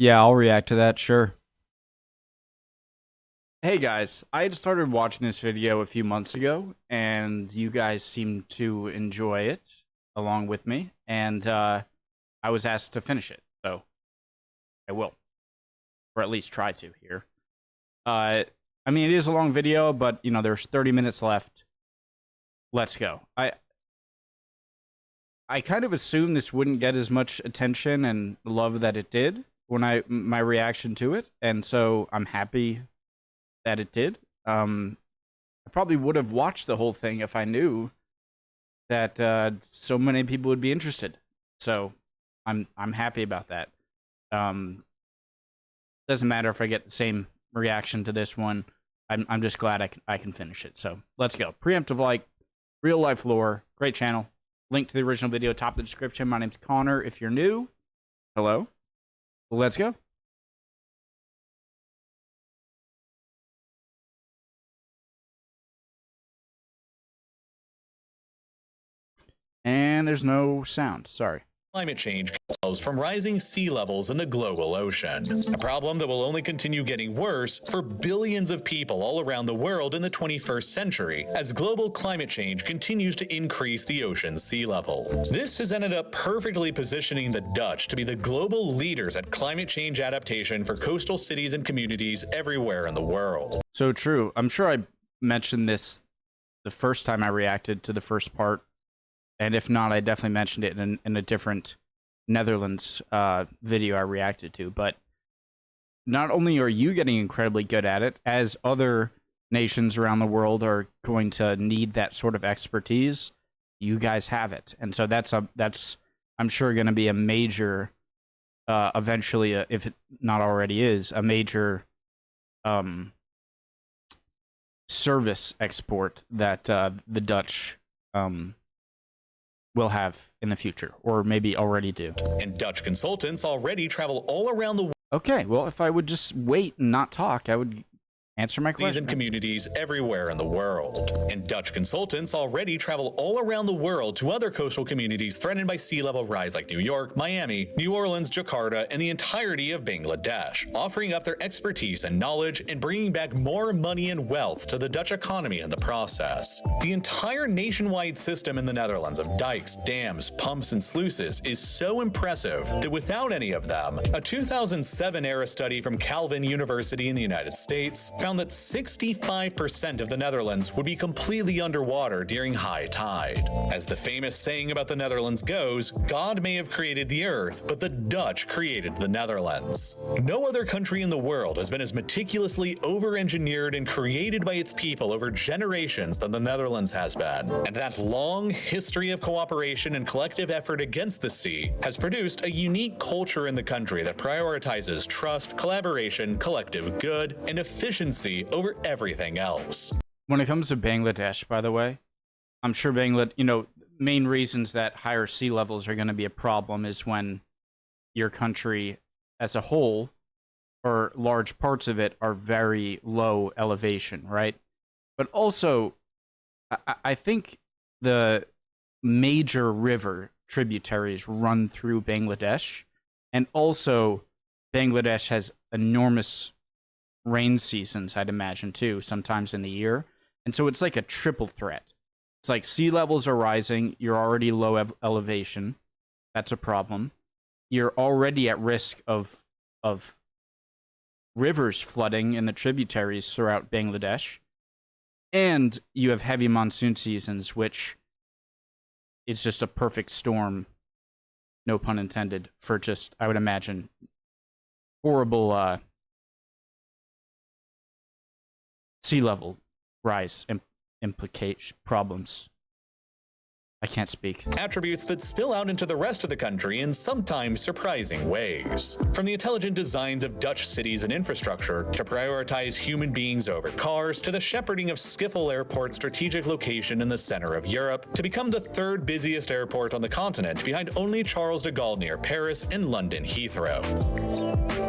Yeah, I'll react to that, sure. Hey guys, I had started watching this video a few months ago, and you guys seemed to enjoy it along with me, and I was asked to finish it, so I will, or at least try to here. I mean, it is a long video, but you know, there's 30 minutes left. Let's go. I kind of assumed this wouldn't get as much attention and love that it did when my reaction to it, and so I'm happy that it did. I probably would have watched the whole thing if I knew that so many people would be interested. So I'm happy about that. Doesn't matter if I get the same reaction to this one. I'm just glad I can finish it. So let's go. Preemptive like, real life lore, great channel. Link to the original video top of the description. My name's Connor. If you're new, hello. Let's go. And there's no sound. Sorry. Climate change flows from rising sea levels in the global ocean, a problem that will only continue getting worse for billions of people all around the world in the 21st century as global climate change continues to increase the ocean's sea level. This has ended up perfectly positioning the Dutch to be the global leaders at climate change adaptation for coastal cities and communities everywhere in the world. So true. I'm sure I mentioned this the first time I reacted to the first part. And if not, I definitely mentioned it in a different Netherlands video I reacted to. But not only are you getting incredibly good at it, as other nations around the world are going to need that sort of expertise, you guys have it. And so that's I'm sure going to be a major, eventually, if it not already is, a major service export that the Dutch will have in the future, or maybe already do. And Dutch consultants already travel all around the world. Okay, well, if I would just wait and not talk, I would answer my question. And communities everywhere in the world. And Dutch consultants already travel all around the world to other coastal communities threatened by sea level rise like New York, Miami, New Orleans, Jakarta, and the entirety of Bangladesh, offering up their expertise and knowledge and bringing back more money and wealth to the Dutch economy in the process. The entire nationwide system in the Netherlands of dikes, dams, pumps, and sluices is so impressive that without any of them, a 2007 era study from Calvin University in the United States found that 65% of the Netherlands would be completely underwater during high tide. As the famous saying about the Netherlands goes, God may have created the earth, but the Dutch created the Netherlands. No other country in the world has been as meticulously over-engineered and created by its people over generations than the Netherlands has been. And that long history of cooperation and collective effort against the sea has produced a unique culture in the country that prioritizes trust, collaboration, collective good, and efficiency over everything else. When it comes to Bangladesh, by the way, I'm sure Bangladesh, main reasons that higher sea levels are going to be a problem is when your country as a whole, or large parts of it, are very low elevation, right? But also, I think the major river tributaries run through Bangladesh, and also Bangladesh has enormous rain seasons, I'd imagine, too, sometimes in the year. And so it's like a triple threat. It's like sea levels are rising, you're already low elevation, that's a problem. You're already at risk of rivers flooding in the tributaries throughout Bangladesh. And you have heavy monsoon seasons, which is just a perfect storm, no pun intended, for just, I would imagine, horrible sea level rise implication problems. I can't speak. Attributes that spill out into the rest of the country in sometimes surprising ways. From the intelligent designs of Dutch cities and infrastructure to prioritize human beings over cars, to the shepherding of Schiphol Airport's strategic location in the center of Europe, to become the third busiest airport on the continent behind only Charles de Gaulle near Paris and London Heathrow.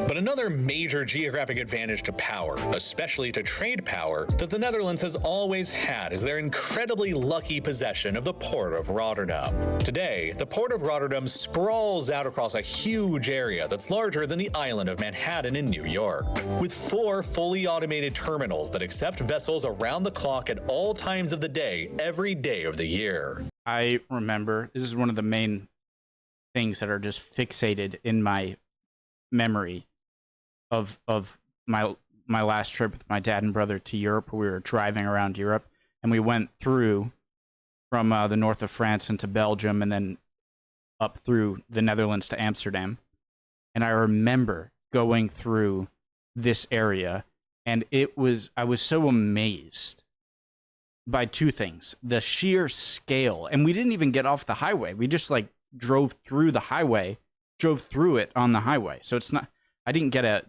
But another major geographic advantage to power, especially to trade power, that the Netherlands has always had is their incredibly lucky possession of the Port of Rotterdam. Today, the port of Rotterdam sprawls out across a huge area that's larger than the island of Manhattan in New York, with 4 fully automated terminals that accept vessels around the clock at all times of the day, every day of the year. I remember, this is one of the main things that are just fixated in my memory of my last trip with my dad and brother to Europe. We were driving around Europe, and we went through from the north of France into Belgium and then up through the Netherlands to Amsterdam. And I remember going through this area, and I was so amazed by 2 things. The sheer scale, and we didn't even get off the highway. We just like drove through the highway, drove through it on the highway. So it's not, I didn't get a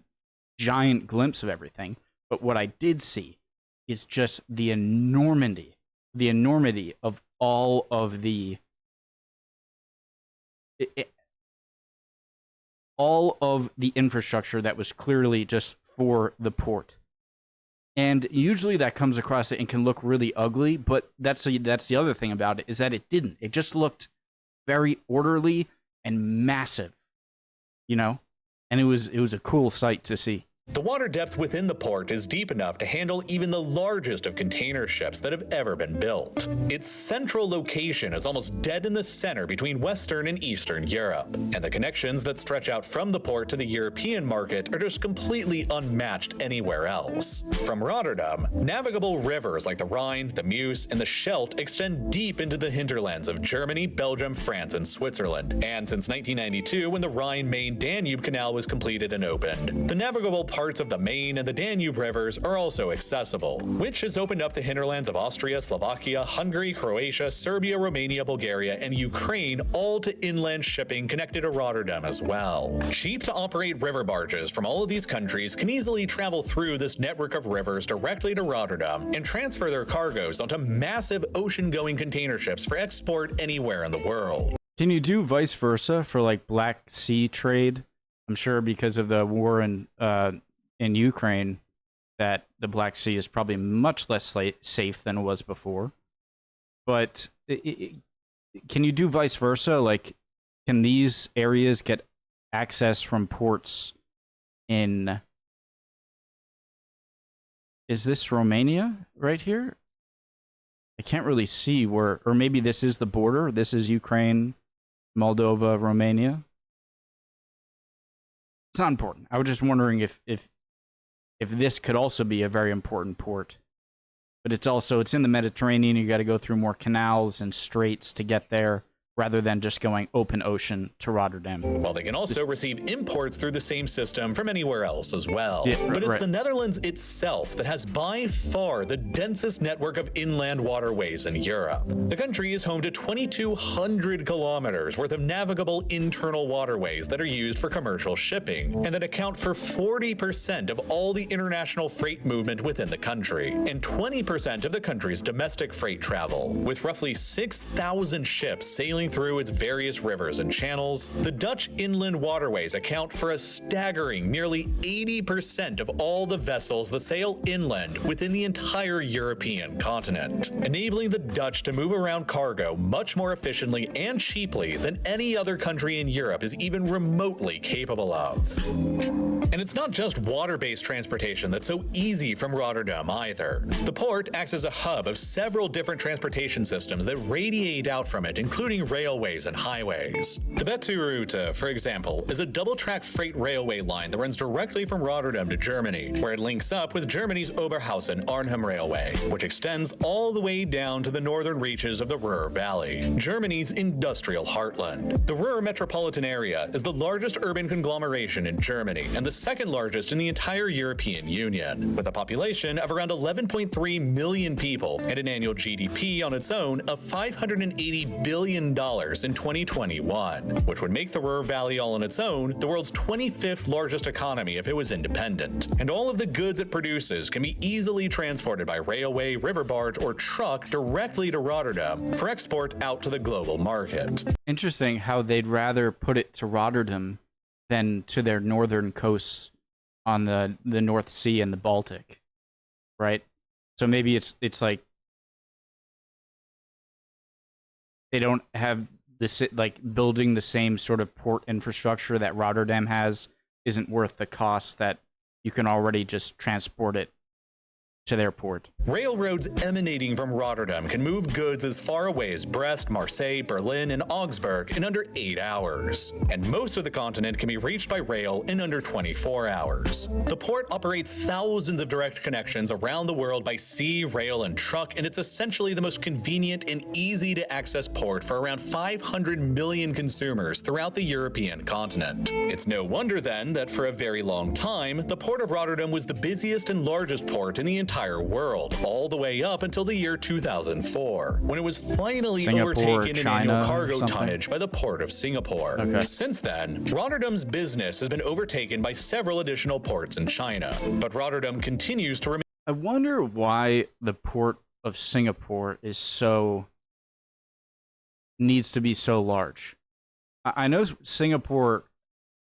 giant glimpse of everything, but what I did see is just the enormity of all of all of the infrastructure that was clearly just for the port. And usually that comes across it and can look really ugly, but that's the other thing about it, is that it didn't. It just looked very orderly and massive, you know? And it was a cool sight to see. The water depth within the port is deep enough to handle even the largest of container ships that have ever been built. Its central location is almost dead in the center between Western and Eastern Europe, and the connections that stretch out from the port to the European market are just completely unmatched anywhere else. From Rotterdam, navigable rivers like the Rhine, the Meuse, and the Scheldt extend deep into the hinterlands of Germany, Belgium, France, and Switzerland. And since 1992, when the Rhine-Main-Danube Canal was completed and opened, the navigable parts of the Main and the Danube rivers are also accessible, which has opened up the hinterlands of Austria, Slovakia, Hungary, Croatia, Serbia, Romania, Bulgaria, and Ukraine, all to inland shipping connected to Rotterdam as well. Cheap to operate river barges from all of these countries can easily travel through this network of rivers directly to Rotterdam and transfer their cargoes onto massive ocean-going container ships for export anywhere in the world. Can you do vice versa for like Black Sea trade? I'm sure because of the war in Ukraine, that the Black Sea is probably much less safe than it was before. But can you do vice versa? Like, can these areas get access from ports in... Is this Romania right here? I can't really see where... Or maybe this is the border. This is Ukraine, Moldova, Romania. It's not important. I was just wondering if this could also be a very important port. But it's in the Mediterranean. You got to go through more canals and straits to get there, rather than just going open ocean to Rotterdam. While they can also receive imports through the same system from anywhere else as well. Yeah, but it's right. the Netherlands itself that has by far the densest network of inland waterways in Europe. The country is home to 2,200 kilometers worth of navigable internal waterways that are used for commercial shipping, and that account for 40% of all the international freight movement within the country, and 20% of the country's domestic freight travel. With roughly 6,000 ships sailing through its various rivers and channels, the Dutch inland waterways account for a staggering nearly 80% of all the vessels that sail inland within the entire European continent, enabling the Dutch to move around cargo much more efficiently and cheaply than any other country in Europe is even remotely capable of. And it's not just water-based transportation that's so easy from Rotterdam either. The port acts as a hub of several different transportation systems that radiate out from it, including railways and highways. The Betuwe, for example, is a double-track freight railway line that runs directly from Rotterdam to Germany, where it links up with Germany's Oberhausen-Arnhem Railway, which extends all the way down to the northern reaches of the Ruhr Valley, Germany's industrial heartland. The Ruhr metropolitan area is the largest urban conglomeration in Germany and the second largest in the entire European Union, with a population of around 11.3 million people and an annual GDP on its own of $580 billion in 2021, which would make the Ruhr Valley all on its own the world's 25th largest economy if it was independent. And all of the goods it produces can be easily transported by railway, river barge, or truck directly to Rotterdam for export out to the global market. Interesting how they'd rather put it to Rotterdam than to their northern coasts on the North Sea and the Baltic, right? So maybe it's like they don't have this, like, building the same sort of port infrastructure that Rotterdam has isn't worth the cost that you can already just transport it to their port. Railroads emanating from Rotterdam can move goods as far away as Brest, Marseille, Berlin, and Augsburg in under 8 hours. And most of the continent can be reached by rail in under 24 hours. The port operates thousands of direct connections around the world by sea, rail, and truck, and it's essentially the most convenient and easy to access port for around 500 million consumers throughout the European continent. It's no wonder then that for a very long time, the port of Rotterdam was the busiest and largest port in the entire world, all the way up until the year 2004, when it was finally Singapore, overtaken in China, annual cargo something? tonnage by the port of Singapore. Okay. Since then, Rotterdam's business has been overtaken by several additional ports in China, but Rotterdam continues to remain. I wonder why the port of Singapore needs to be so large. I know Singapore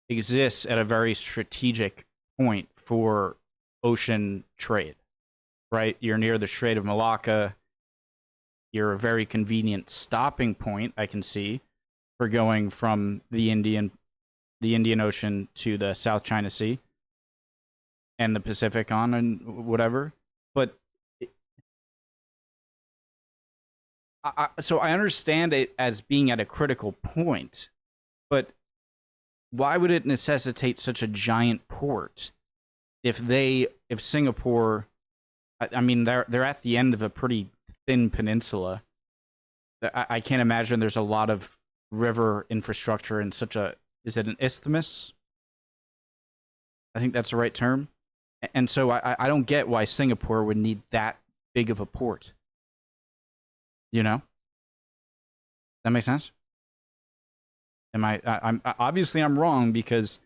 exists at a very strategic point for ocean trade, right? You're near the Strait of Malacca. You're a very convenient stopping point, I can see, for going from the Indian Ocean to the South China Sea and the Pacific on and whatever. But so I understand it as being at a critical point, but why would it necessitate such a giant port if Singapore, I mean, they're at the end of a pretty thin peninsula. I can't imagine there's a lot of river infrastructure in such a, is it an isthmus? I think that's the right term. And so I don't get why Singapore would need that big of a port. You know? That makes sense? I'm obviously I'm wrong because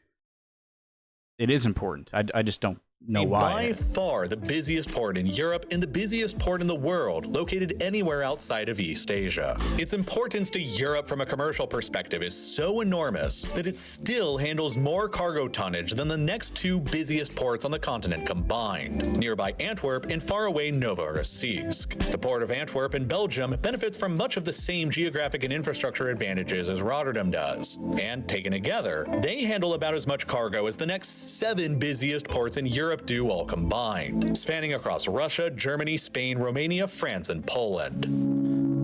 it is important. I just don't know why. By far the busiest port in Europe and the busiest port in the world, located anywhere outside of East Asia. Its importance to Europe from a commercial perspective is so enormous that it still handles more cargo tonnage than the next two busiest ports on the continent combined, nearby Antwerp and faraway Novorossiysk. The port of Antwerp in Belgium benefits from much of the same geographic and infrastructure advantages as Rotterdam does, and taken together, they handle about as much cargo as the next 7 busiest ports in Europe do all combined, spanning across Russia, Germany, Spain, Romania, France, and Poland.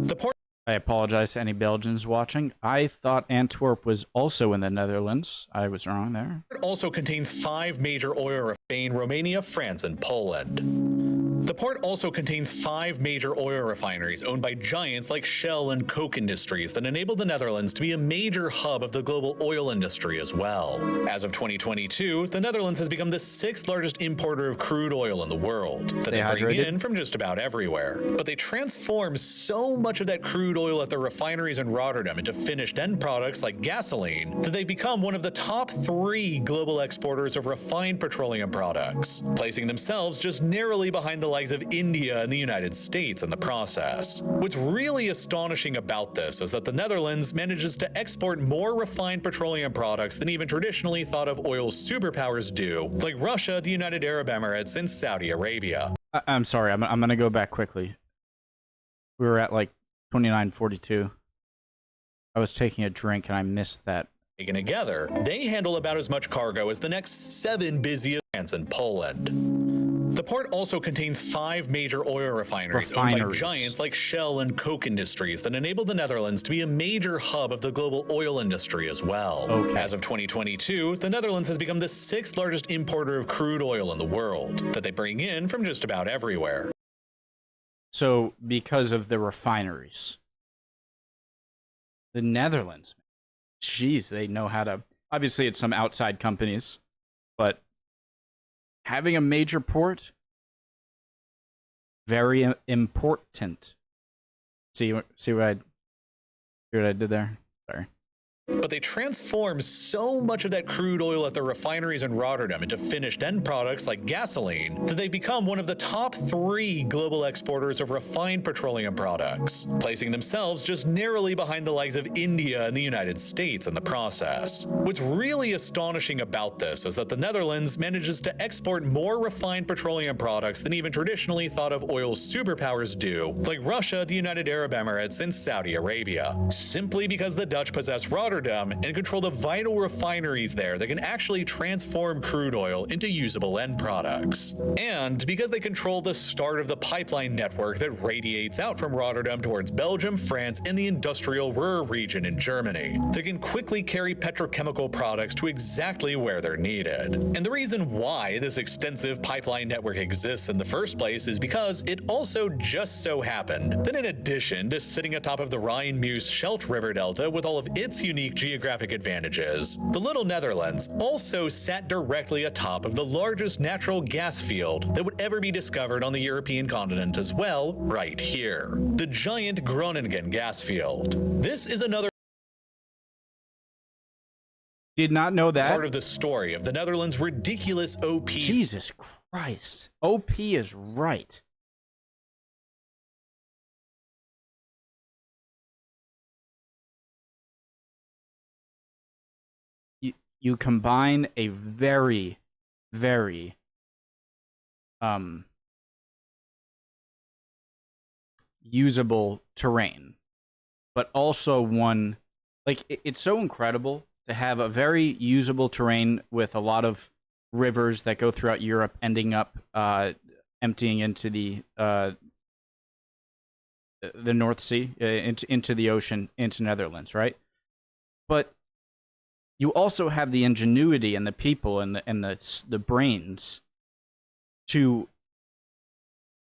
The port I apologize to any Belgians watching. I thought Antwerp was also in the Netherlands. I was wrong there. also contains 5 major oil refineries: Spain, Romania, France, and Poland. The port also contains 5 major oil refineries owned by giants like Shell and Koch Industries that enable the Netherlands to be a major hub of the global oil industry as well. As of 2022, the Netherlands has become the 6th largest importer of crude oil in the world that Stay they bring hydrated. in from just about everywhere. But they transform so much of that crude oil at the refineries in Rotterdam into finished end products like gasoline that they've become one of the top 3 global exporters of refined petroleum products, placing themselves just narrowly behind the likes of India and the United States in the process. What's really astonishing about this is that the Netherlands manages to export more refined petroleum products than even traditionally thought of oil superpowers do, like Russia, the United Arab Emirates, and Saudi Arabia. I'm sorry. I'm going to go back quickly. We were at like 29:42. I was taking a drink and I missed that. Taken together, they handle about as much cargo as the next 7 busiest France and Poland. The port also contains 5 major oil refineries owned by giants like Shell and Koch Industries that enable the Netherlands to be a major hub of the global oil industry as well. Okay. As of 2022, the Netherlands has become the 6th largest importer of crude oil in the world that they bring in from just about everywhere. So because of the refineries, the Netherlands, geez, they know how to, obviously it's some outside companies, but having a major port, very important. See what I did there? Sorry. But they transform so much of that crude oil at their refineries in Rotterdam into finished end products like gasoline that they've become one of the top 3 global exporters of refined petroleum products, placing themselves just narrowly behind the likes of India and the United States in the process. What's really astonishing about this is that the Netherlands manages to export more refined petroleum products than even traditionally thought of oil superpowers do, like Russia, the United Arab Emirates, and Saudi Arabia, simply because the Dutch possess Rotterdam and control the vital refineries there that can actually transform crude oil into usable end products. And because they control the start of the pipeline network that radiates out from Rotterdam towards Belgium, France, and the industrial Ruhr region in Germany, they can quickly carry petrochemical products to exactly where they're needed. And the reason why this extensive pipeline network exists in the first place is because it also just so happened that in addition to sitting atop of the Rhine-Meuse-Scheldt River Delta with all of its unique geographic advantages, the little Netherlands also sat directly atop of the largest natural gas field that would ever be discovered on the European continent as well, right here, the giant Groningen gas field. This is another Did not know that. part of the story of the Netherlands' ridiculous OP. Jesus Christ. OP is right. You combine a very, very usable terrain, but also one, like, it's so incredible to have a very usable terrain with a lot of rivers that go throughout Europe, ending up emptying into the North Sea, into the ocean, into Netherlands, right? But you also have the ingenuity and the people and the brains to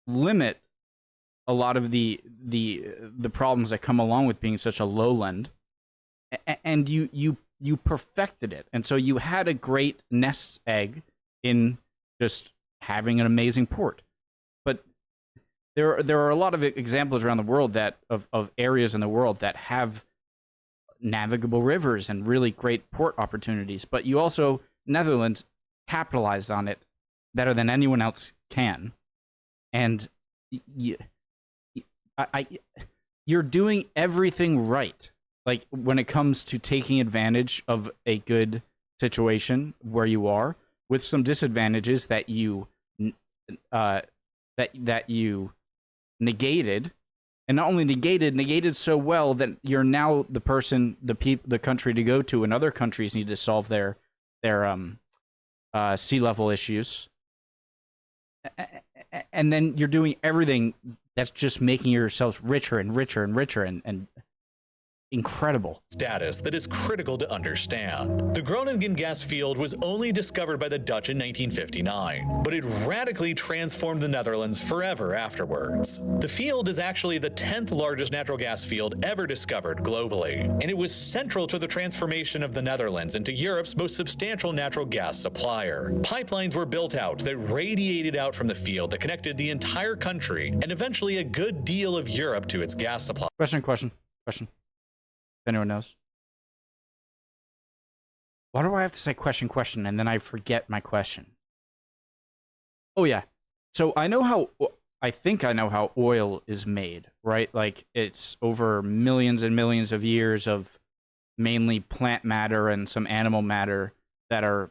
limit a lot of the problems that come along with being such a lowland, and you perfected it. And so you had a great nest egg in just having an amazing port. But there are a lot of examples around the world that of areas in the world that have navigable rivers and really great port opportunities, but you also, Netherlands capitalized on it better than anyone else can, and you're doing everything right. Like, when it comes to taking advantage of a good situation where you are, with some disadvantages that you that you negated. And not only negated so well that you're now the person, the country to go to, and other countries need to solve their sea level issues. And then you're doing everything that's just making yourselves richer and richer and richer and incredible status that is critical to understand. The Groningen gas field was only discovered by the Dutch in 1959, but it radically transformed the Netherlands forever afterwards. The field is actually the 10th largest natural gas field ever discovered globally, and it was central to the transformation of the Netherlands into Europe's most substantial natural gas supplier. Pipelines were built out that radiated out from the field that connected the entire country and eventually a good deal of Europe to its gas supply. Question. If anyone knows. Why do I have to say question, and then I forget my question? Oh, yeah. So I think I know how oil is made, right? Like, it's over millions and millions of years of mainly plant matter and some animal matter that are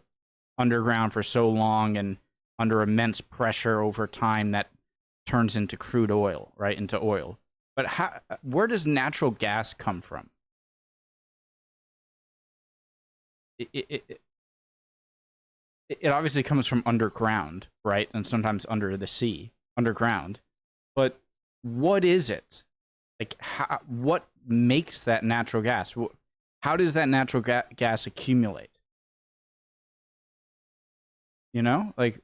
underground for so long and under immense pressure over time that turns into crude oil, right? Into oil. But where does natural gas come from? It obviously comes from underground, right? And sometimes under the sea, underground. But what is it? Like, what makes that natural gas? How does that natural gas accumulate? You know, like,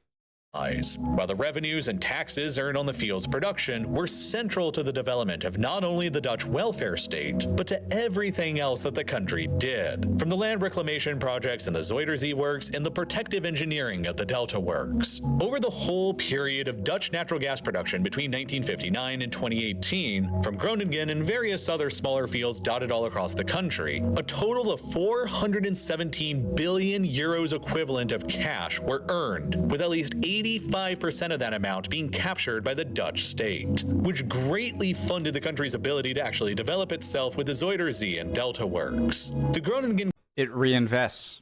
While the revenues and taxes earned on the field's production were central to the development of not only the Dutch welfare state, but to everything else that the country did, from the land reclamation projects in the Zuiderzee works and the protective engineering of the Delta works. Over the whole period of Dutch natural gas production between 1959 and 2018, from Groningen and various other smaller fields dotted all across the country, a total of 417 billion euros equivalent of cash were earned, with at least 85% of that amount being captured by the Dutch state, which greatly funded the country's ability to actually develop itself with the Zuiderzee and Delta works. The Groningen... It reinvests.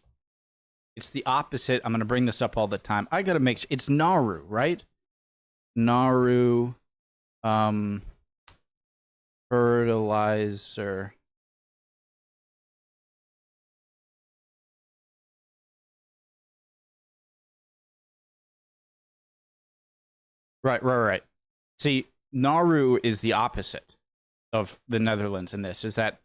It's the opposite. I'm going to bring this up all the time. I got to make sure. It's Nauru, right? Nauru fertilizer. Right. See, Nauru is the opposite of the Netherlands in this, is that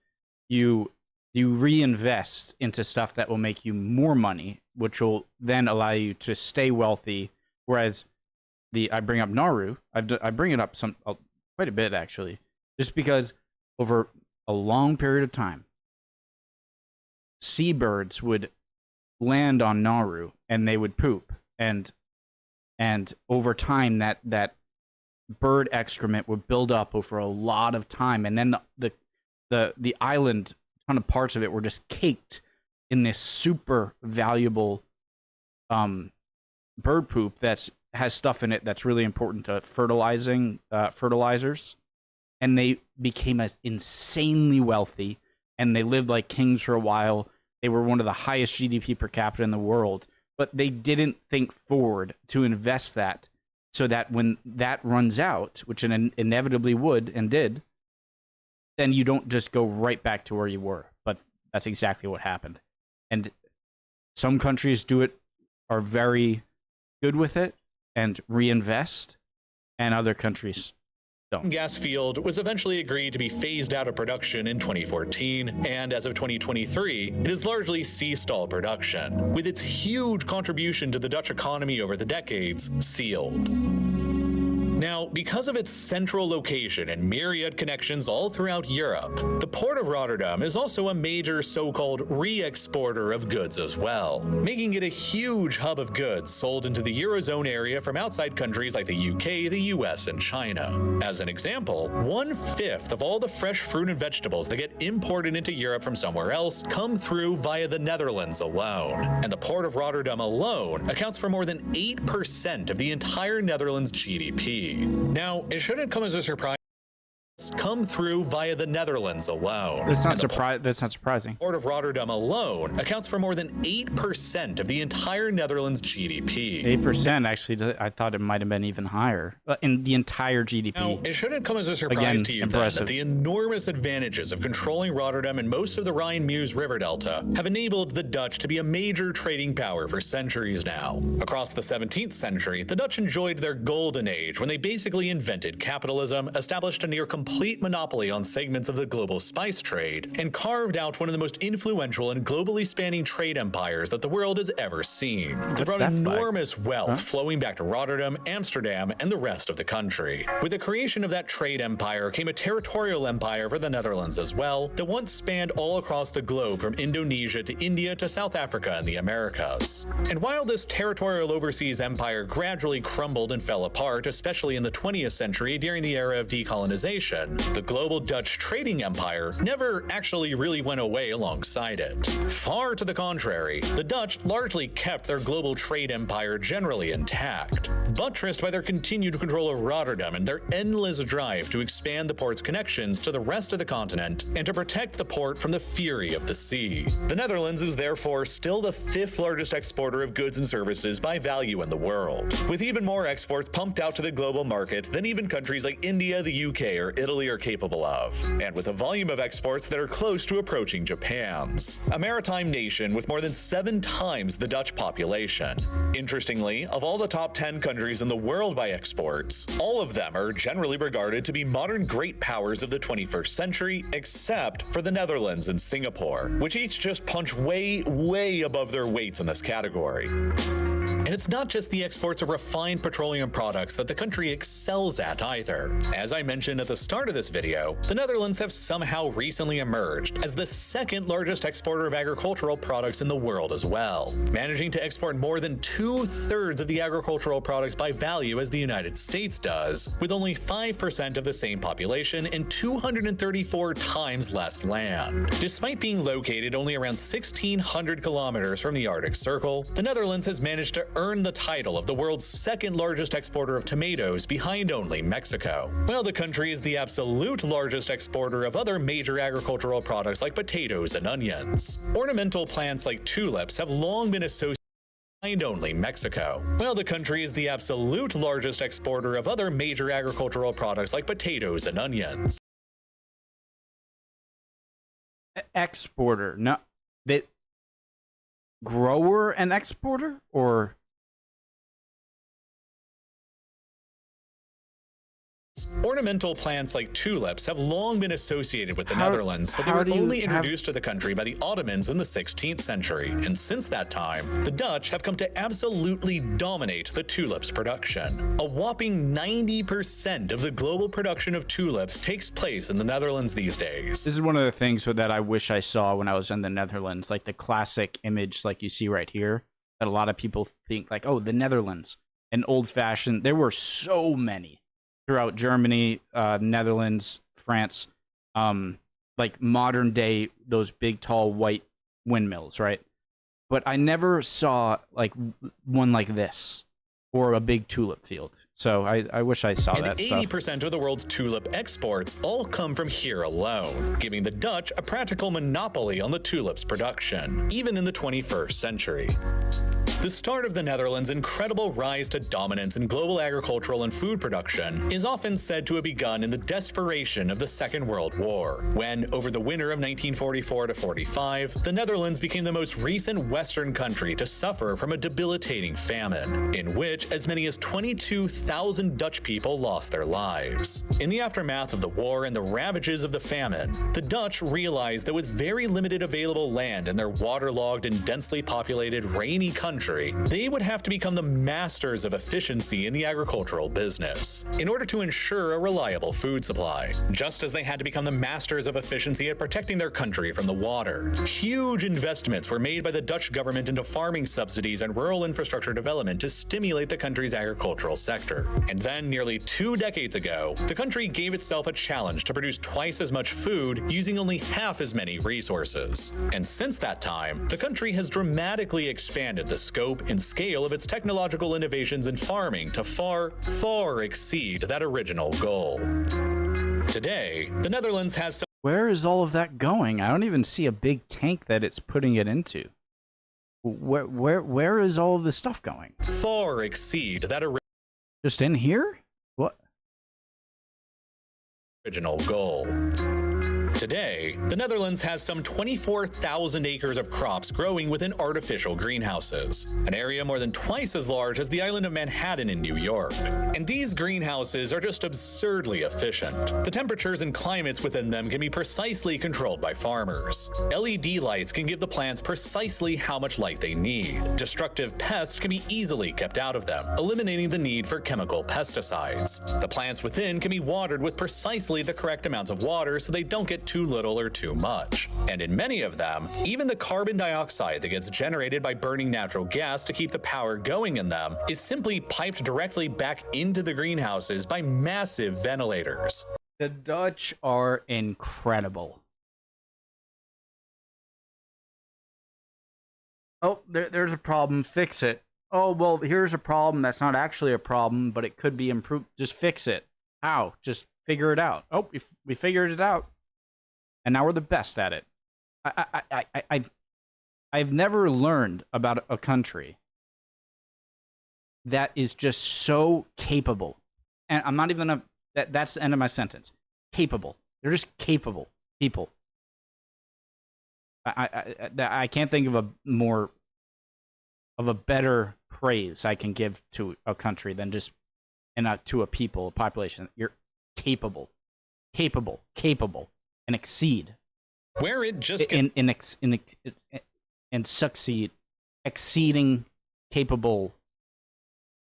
you reinvest into stuff that will make you more money, which will then allow you to stay wealthy. Whereas I bring up Nauru, I bring it up quite a bit actually, just because over a long period of time, seabirds would land on Nauru and they would poop, and over time that bird excrement would build up over a lot of time, and then the island, a ton of parts of it were just caked in this super valuable bird poop that has stuff in it that's really important to fertilizers, and they became insanely wealthy, and they lived like kings for a while. They were one of the highest GDP per capita in the world. But they didn't think forward to invest that, so that when that runs out, which it inevitably would and did, then you don't just go right back to where you were. But that's exactly what happened. And some countries are very good with it and reinvest, and other countries don't. Gas field was eventually agreed to be phased out of production in 2014, and as of 2023, it has largely ceased all production, with its huge contribution to the Dutch economy over the decades sealed. Now, because of its central location and myriad connections all throughout Europe, the port of Rotterdam is also a major so-called re-exporter of goods as well, making it a huge hub of goods sold into the Eurozone area from outside countries like the UK, the US, and China. As an example, 1/5 of all the fresh fruit and vegetables that get imported into Europe from somewhere else come through via the Netherlands alone, and the port of Rotterdam alone accounts for more than 8% of the entire Netherlands' GDP. Now, it shouldn't come as a surprise. Come through via the Netherlands alone. That's not surprising. The port of Rotterdam alone accounts for more than 8% of the entire Netherlands' GDP. 8%, actually, I thought it might have been even higher in the entire GDP. Now, it shouldn't come as a surprise to you then that the enormous advantages of controlling Rotterdam and most of the Rhine-Meuse River Delta have enabled the Dutch to be a major trading power for centuries now. Across the 17th century, the Dutch enjoyed their golden age when they basically invented capitalism, established a near complete monopoly on segments of the global spice trade, and carved out one of the most influential and globally spanning trade empires that the world has ever seen. They brought enormous wealth flowing back to Rotterdam, Amsterdam, and the rest of the country. With the creation of that trade empire came a territorial empire for the Netherlands as well, that once spanned all across the globe from Indonesia to India to South Africa and the Americas. And while this territorial overseas empire gradually crumbled and fell apart, especially in the 20th century during the era of decolonization, the global Dutch trading empire never actually really went away alongside it. Far to the contrary, the Dutch largely kept their global trade empire generally intact, buttressed by their continued control of Rotterdam and their endless drive to expand the port's connections to the rest of the continent and to protect the port from the fury of the sea. The Netherlands is therefore still the 5th largest exporter of goods and services by value in the world, with even more exports pumped out to the global market than even countries like India, the UK, or Italy are capable of, and with a volume of exports that are close to approaching Japan's, a maritime nation with more than 7 times the Dutch population. Interestingly, of all the top 10 countries in the world by exports, all of them are generally regarded to be modern great powers of the 21st century, except for the Netherlands and Singapore, which each just punch way above their weights in this category. And it's not just the exports of refined petroleum products that the country excels at either. As I mentioned at the start of this video, the Netherlands have somehow recently emerged as the second largest exporter of agricultural products in the world as well, managing to export more than 2/3 of the agricultural products by value as the United States does, with only 5% of the same population and 234 times less land. Despite being located only around 1,600 kilometers from the Arctic Circle, the Netherlands has managed to earn the title of the world's second largest exporter of tomatoes, behind only Mexico. While the country is the absolute largest exporter of other major agricultural products like potatoes and onions. Ornamental plants like tulips have long been associated behind only Mexico. While the country is the absolute largest exporter of other major agricultural products like potatoes and onions. Exporter, no, that grower and exporter, or ornamental plants like tulips have long been associated with the Netherlands, but they were only introduced to the country by the Ottomans in the 16th century. And since that time, the Dutch have come to absolutely dominate the tulips production. A whopping 90% of the global production of tulips takes place in the Netherlands these days. This is one of the things that I wish I saw when I was in the Netherlands, like the classic image like you see right here, that a lot of people think like, oh, the Netherlands, an old-fashioned. There were so many throughout Germany, Netherlands, France, like modern day, those big, tall, white windmills, right? But I never saw like one like this or a big tulip field. So I wish I saw that stuff. 80% of the world's tulip exports all come from here alone, giving the Dutch a practical monopoly on the tulips production, even in the 21st century. The start of the Netherlands' incredible rise to dominance in global agricultural and food production is often said to have begun in the desperation of the Second World War, when, over the winter of 1944 to 45, the Netherlands became the most recent Western country to suffer from a debilitating famine, in which as many as 22,000 Dutch people lost their lives. In the aftermath of the war and the ravages of the famine, the Dutch realized that with very limited available land in their waterlogged and densely populated rainy country, they would have to become the masters of efficiency in the agricultural business in order to ensure a reliable food supply, just as they had to become the masters of efficiency at protecting their country from the water. Huge investments were made by the Dutch government into farming subsidies and rural infrastructure development to stimulate the country's agricultural sector. And then, nearly 2 decades ago, the country gave itself a challenge to produce twice as much food using only half as many resources. And since that time, the country has dramatically expanded the scope and scale of its technological innovations in farming to far, far exceed that original goal. Today, the Netherlands has some. Where is all of that going? I don't even see a big tank that it's putting it into. Where is all of this stuff going? Far exceed that just in here? What? Original goal. Today, the Netherlands has some 24,000 acres of crops growing within artificial greenhouses, an area more than twice as large as the island of Manhattan in New York. And these greenhouses are just absurdly efficient. The temperatures and climates within them can be precisely controlled by farmers. LED lights can give the plants precisely how much light they need. Destructive pests can be easily kept out of them, eliminating the need for chemical pesticides. The plants within can be watered with precisely the correct amounts of water so they don't get too little or too much. And in many of them, even the carbon dioxide that gets generated by burning natural gas to keep the power going in them is simply piped directly back into the greenhouses by massive ventilators. The Dutch are incredible. Oh, there's a problem. Fix it. Oh, well, here's a problem that's not actually a problem, but it could be improved. Just fix it. How? Just figure it out. Oh, we figured it out. And now we're the best at it. I've never learned about a country that is just so capable. And I'm not even gonna, that's the end of my sentence. Capable. They're just capable people. I can't think of a better praise I can give to a country than just to a people, a population. You're capable, and exceed. Where it just and succeed, exceeding capable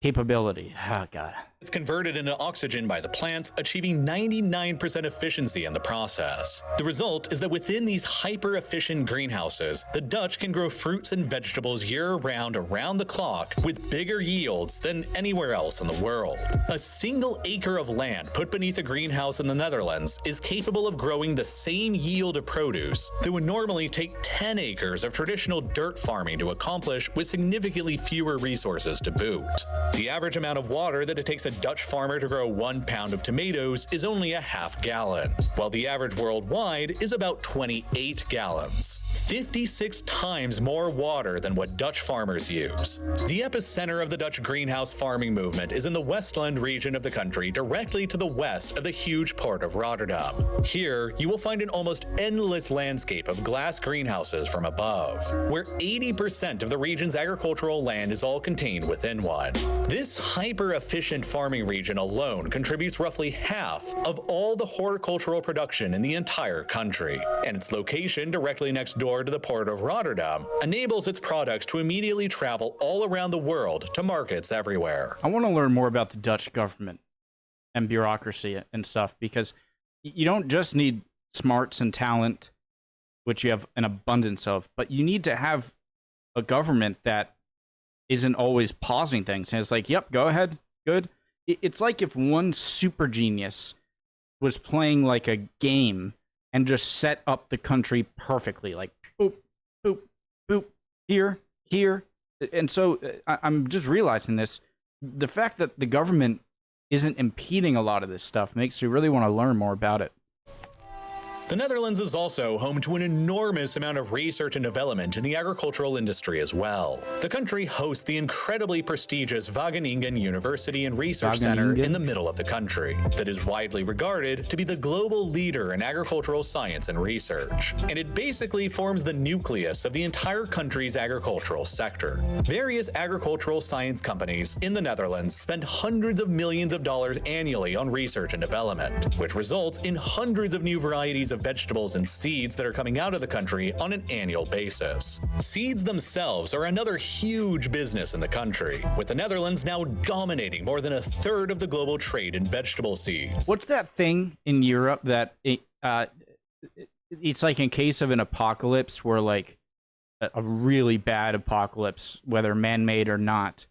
capability. Oh, God. It's converted into oxygen by the plants, achieving 99% efficiency in the process. The result is that within these hyper-efficient greenhouses, the Dutch can grow fruits and vegetables year-round around the clock with bigger yields than anywhere else in the world. A single acre of land put beneath a greenhouse in the Netherlands is capable of growing the same yield of produce that would normally take 10 acres of traditional dirt farming to accomplish with significantly fewer resources to boot. The average amount of water that it takes a Dutch farmer to grow 1 pound of tomatoes is only a half gallon, while the average worldwide is about 28 gallons. 56 times more water than what Dutch farmers use. The epicenter of the Dutch greenhouse farming movement is in the Westland region of the country, directly to the west of the huge port of Rotterdam. Here, you will find an almost endless landscape of glass greenhouses from above, where 80% of the region's agricultural land is all contained within one. This hyper-efficient farming region alone contributes roughly half of all the horticultural production in the entire country, and its location directly next door to the port of Rotterdam enables its products to immediately travel all around the world to markets everywhere. I want to learn more about the Dutch government and bureaucracy and stuff, because you don't just need smarts and talent, which you have an abundance of, but you need to have a government that isn't always pausing things. And it's like, yep, go ahead, good. It's like if one super genius was playing like a game and just set up the country perfectly, like boop, boop, boop, here, here. And so I'm just realizing this. The fact that the government isn't impeding a lot of this stuff makes me really want to learn more about it. The Netherlands is also home to an enormous amount of research and development in the agricultural industry as well. The country hosts the incredibly prestigious Wageningen University and Research Center in the middle of the country that is widely regarded to be the global leader in agricultural science and research. And it basically forms the nucleus of the entire country's agricultural sector. Various agricultural science companies in the Netherlands spend hundreds of millions of dollars annually on research and development, which results in hundreds of new varieties of vegetables and seeds that are coming out of the country on an annual basis. Seeds themselves are another huge business in the country, with the Netherlands now dominating more than a third of the global trade in vegetable seeds. What's that thing in Europe that it's like in case of an apocalypse, where like a really bad apocalypse, whether man-made or not,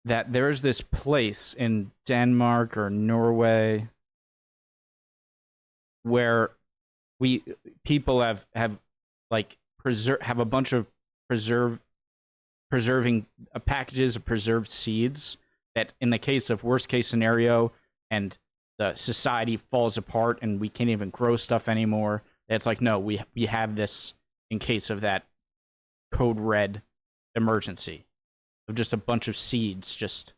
that there's this place in Denmark or Norway where people have like have a bunch of preserving packages of preserved seeds that, in the case of worst case scenario and the society falls apart and we can't even grow stuff anymore, it's like, no, we have this in case of that code red emergency of just a bunch of seeds just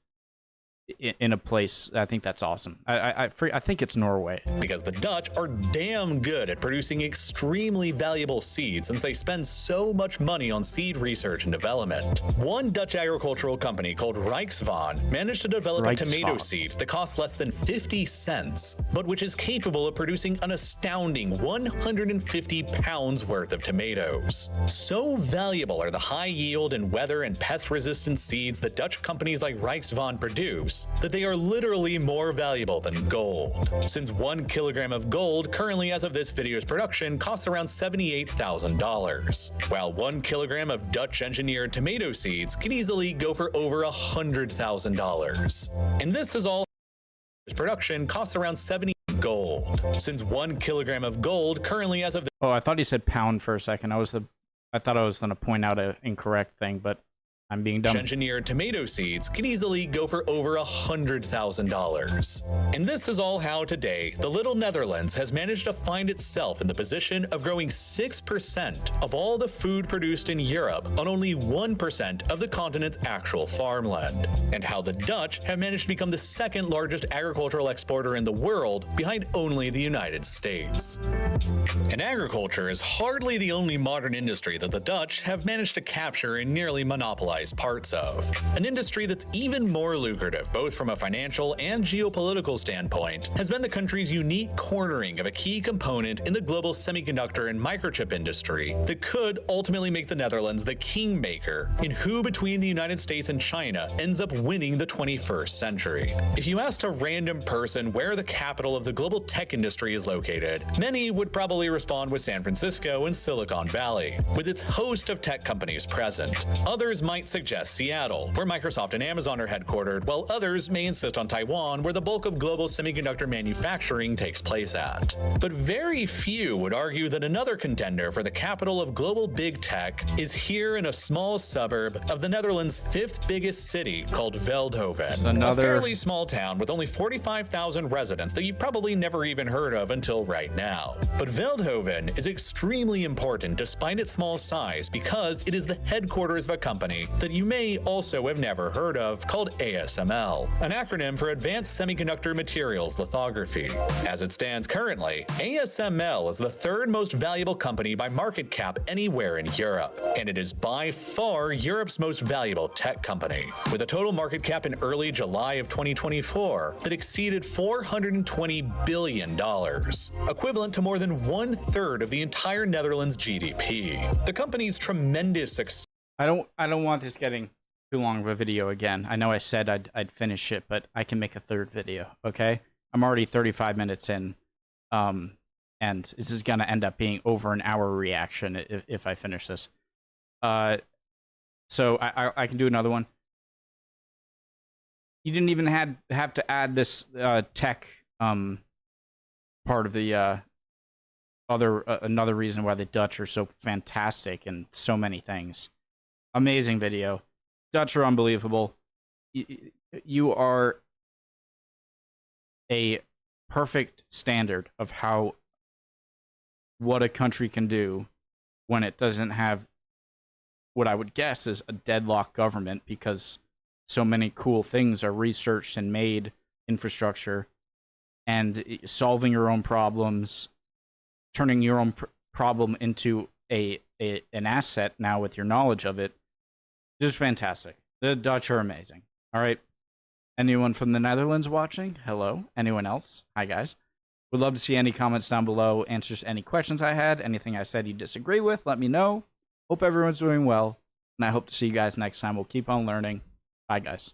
in a place. I think that's awesome. I think it's Norway. Because the Dutch are damn good at producing extremely valuable seeds, since they spend so much money on seed research and development. One Dutch agricultural company called Rijkswaan managed to develop a tomato seed that costs less than 50 cents, but which is capable of producing an astounding 150 pounds worth of tomatoes. So valuable are the high yield and weather and pest resistant seeds that Dutch companies like Rijkswaan produce that they are literally more valuable than gold, since 1 kilogram of gold currently, as of this video's production, costs around $78,000, while 1 kilogram of Dutch engineered tomato seeds can easily go for over $100,000. And this is all production costs around gold, since 1 kilogram of gold currently, as of the I thought he said pound for a second. I thought I was going to point out an incorrect thing, but I'm being dumb. Engineered tomato seeds can easily go for over $100,000. And this is all how today the little Netherlands has managed to find itself in the position of growing 6% of all the food produced in Europe on only 1% of the continent's actual farmland, and how the Dutch have managed to become the second largest agricultural exporter in the world, behind only the United States. And agriculture is hardly the only modern industry that the Dutch have managed to capture and nearly monopolize specialized parts of. An industry that's even more lucrative, both from a financial and geopolitical standpoint, has been the country's unique cornering of a key component in the global semiconductor and microchip industry that could ultimately make the Netherlands the kingmaker in who between the United States and China ends up winning the 21st century. If you asked a random person where the capital of the global tech industry is located, many would probably respond with San Francisco and Silicon Valley, with its host of tech companies present. Others might suggest Seattle, where Microsoft and Amazon are headquartered, while others may insist on Taiwan, where the bulk of global semiconductor manufacturing takes place at. But very few would argue that another contender for the capital of global big tech is here in a small suburb of the Netherlands' fifth biggest city called Veldhoven, a fairly small town with only 45,000 residents that you've probably never even heard of until right now. But Veldhoven is extremely important despite its small size because it is the headquarters of a company that you may also have never heard of called ASML, an acronym for Advanced Semiconductor Materials Lithography. As it stands currently, ASML is the third most valuable company by market cap anywhere in Europe, and it is by far Europe's most valuable tech company, with a total market cap in early July of 2024 that exceeded $420 billion, equivalent to more than 1/3 of the entire Netherlands GDP. The company's tremendous success. I don't want this getting too long of a video again. I know I said I'd finish it, but I can make a third video, okay? I'm already 35 minutes in, and this is gonna end up being over an hour reaction if I finish this. So I can do another one. You didn't even have to add this tech part of the another reason why the Dutch are so fantastic in so many things. Amazing video. Dutch are unbelievable. You are a perfect standard of what a country can do when it doesn't have what I would guess is a deadlock government, because so many cool things are researched and made, infrastructure, and solving your own problems, turning your own problem into an asset now with your knowledge of it. Just fantastic. The Dutch are amazing. All right. Anyone from the Netherlands watching? Hello. Anyone else? Hi, guys. Would love to see any comments down below, answers to any questions I had, anything I said you disagree with, let me know. Hope everyone's doing well, and I hope to see you guys next time. We'll keep on learning. Bye, guys.